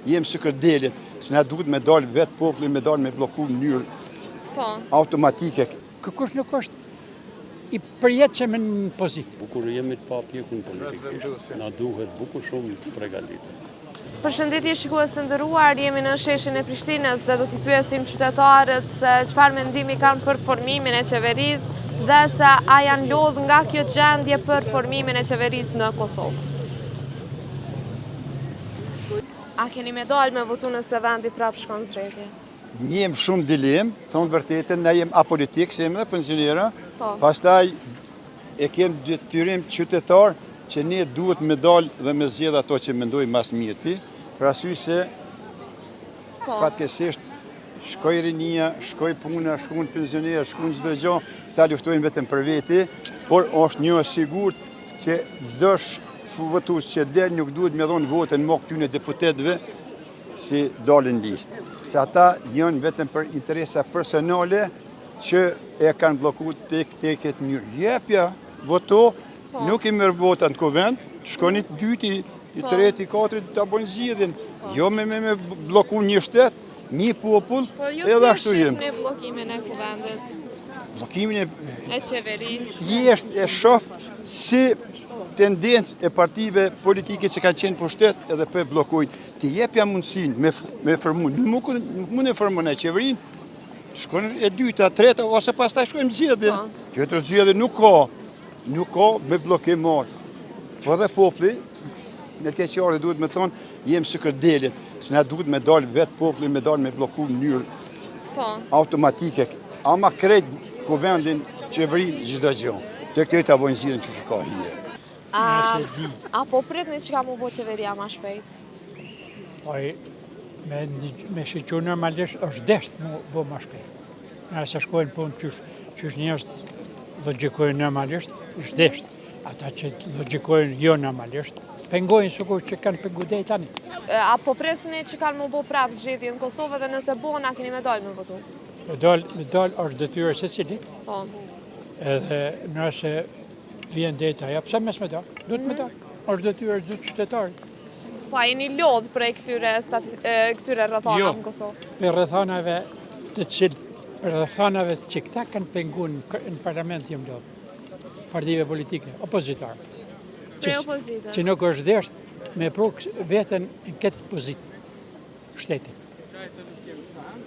jem si kërdelit, se na duhet me dalë vetë populli, me dalë me bloku në mënyrë automatike. Kërkush nuk është i përjetshëm në pozitë. Bukur jemi të papjekun politikisht, na duhet bukur shumë të përgatitur. Përshëndetje shikues të nderuar, jemi në sheshin e Prishtinës dhe do t'i pyesim qytetarët se çfarë mendimi kanë për formimin e qeverisë dhe se a janë lodh nga kjo gjendje për formimin e qeverisë në Kosovë. A keni me dalë me votu nëse vendi prap shkon zgjedhje? Jem shumë dilemë, thonë vërtetën, ne jem apolitik, se jemi dhe pensionera, Po. pastaj e kem detyrim qytetar që ne duhet me dalë dhe me zgjedh ato që mendoj mas mirë ti, për arsye se fatkeqësisht shkoj rinia, shkoj puna, shkojnë pensionerë, shkojnë çdo gjë, këta luftojnë vetëm për veti, por është një sigurt që çdo votues që del nuk duhet me dhënë votën më këtyre deputetëve si dalin listë. Se ata janë vetëm për interesa personale që e kanë bllokuar tek këtë mënyrë. Jepja, voto, nuk i merr vota në kuvend, shkoni të dyti, i treti, i katërt ta bëjnë zgjedhjen. Jo me blloku një shtet, një popull, edhe ashtu jemi. Po jo si shihni bllokimin e kuvendit, Bllokimin e qeverisë. thjesht e shoh si tendencë e partive politike që kanë qenë pushtet edhe për blokojnë. Ti jepja mundësinë me formu, nuk mund e formon e qeverinë, shkon e dyta, treta, ose pastaj shkojmë zgjedhje. Kjo zgjedhje nuk ka me bllokim marr. Po dhe populli, në keqjarë duhet me thonë, jem si kërdelit, se na duhet me dalë vetë populli, me dalë me bloku në mënyrë automatike. Ama krejt kuvendin, qeverinë, gjitha gjë. Të këtë ta bojnë zgjedhjen që ka hije. A po pritni që ka mu bo qeveria ma shpejt? Po me shiqur normalisht është desht mu bo ma shpejt. Nëse shkojnë punë qysh njerëz logjikojnë normalisht, është desht. Ata që logjikojnë jo normalisht, pengojnë sikur që kanë pengu deri tani. A po presni që kanë mu bo prap zgjedhje në Kosovë dhe nëse bo na keni me dalë me votu? Me dalë është detyrë e secilit. Po. Edhe nëse vjen deta, ja pse mes me dalë? Duhet me dalë. Është detyrë e çdo qytetarit. Po a jeni lodh prej këtyre rrethanave në Kosovë? Për rrethanave që këta kanë pengu në parlament jem lodh. Partive politike, opozitare. Prej opozitës. Që nuk është desht me pru veten në këtë pozitë shtetin.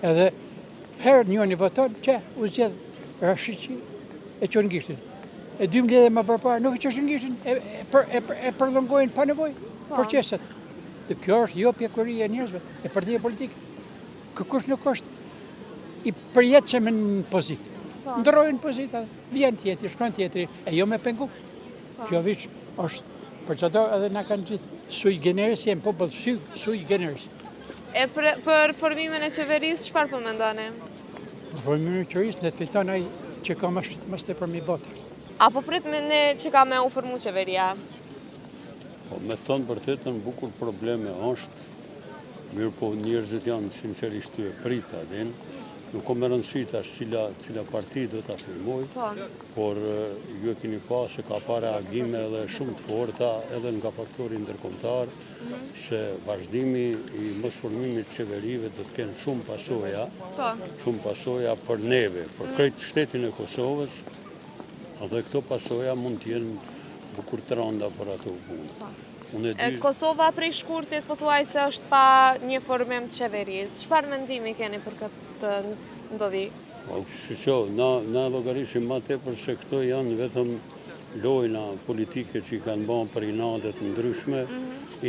Edhe herë njëri voton që u zgjedh Rashiqi e çon gishtin. E dy mbledhje më përpara nuk e çon gishtin, e prolongojnë pa nevojë proceset. Dhe kjo është jo pjekuria e njerëzve, e partive politike. Kërkush nuk është i përjetshëm në pozitë. Ndrojnë pozita, vjen tjetri, shkon tjetri, e jo me pengu. Kjo viç është për çdo edhe na kanë gjithë sui generis, jem popull sui generis. E për formimin e qeverisë, çfarë po mendoni? Për formimin e qeverisë ne fiton ai që ka më tepër mi votë. A po pritni që ka me u formu qeveria? Po me thonë vërtetën bukur probleme është, mirë po njerëzit janë sinqerisht të prita din, nuk ka më rëndësi tash cila parti do ta firmoj, por ju e keni pasur se ka pa reagime edhe shumë të forta edhe nga faktori ndërkombëtar, se vazhdimi i mosformimit të qeverive do të kenë shumë pasoja për neve, për krejt shtetin e Kosovës, edhe këto pasoja mund të jenë bukur të rënda për ato punë. Kosova prej shkurtit pothuajse është pa një formim të qeverisë. Çfarë mendimi keni për këtë ndodhi? Na llogarisim më tepër se këto janë vetëm lojna politike që i kanë bën për inadet ndryshme,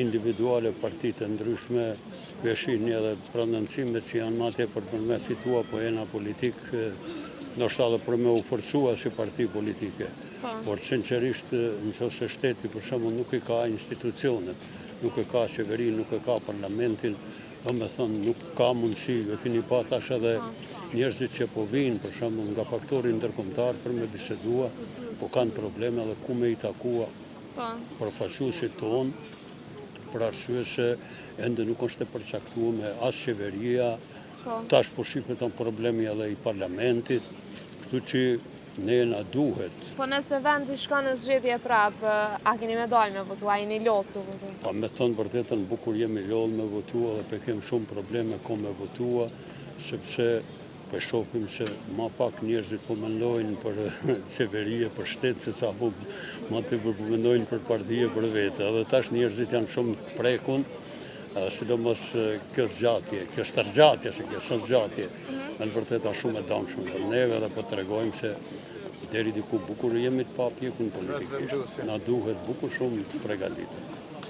individuale, partitë ndryshme, veshin edhe pronëncimet që janë më tepër për me fitua po jena politik, ndoshta edhe për me u forcua si parti politike. Por sinqerisht nëse shteti për shembull nuk i ka institucionet, nuk e ka qeverinë, nuk e ka parlamentin, do me thënë nuk ka mundësi, e keni pa tash edhe njerëzit që po vinë për shembull nga faktori ndërkombëtar për me bisedua, po kanë probleme edhe ku me i takua përfaqësuesit tonë, për arsye se ende nuk është e përcaktuar me as qeveria, tash po shifet problemi edhe i parlamentit, kështu që Ne na duhet. Po nëse vendi shkon në zgjedhje prapë, a keni me dalë me votu, a jeni lotë të votu? Pa me thënë vërtetën, bukur jemi lollë me votua dhe pe kem shumë probleme ko me votua, sepse po shohim se ma pak njerëzit po mendojnë për qeverie, për shtetë, se sa ma të po mendojnë për partije, për vete. Edhe tash njerëzit janë shumë të prekun, sidomos kjo zgjatje, kjo stërgjatje, se kjo së zgjatje, me në vërteta shumë e damshme për neve dhe po të regojmë se deri diku bukur jemi të papjekun politikisht. Na duhet bukur shumë të pregaditur.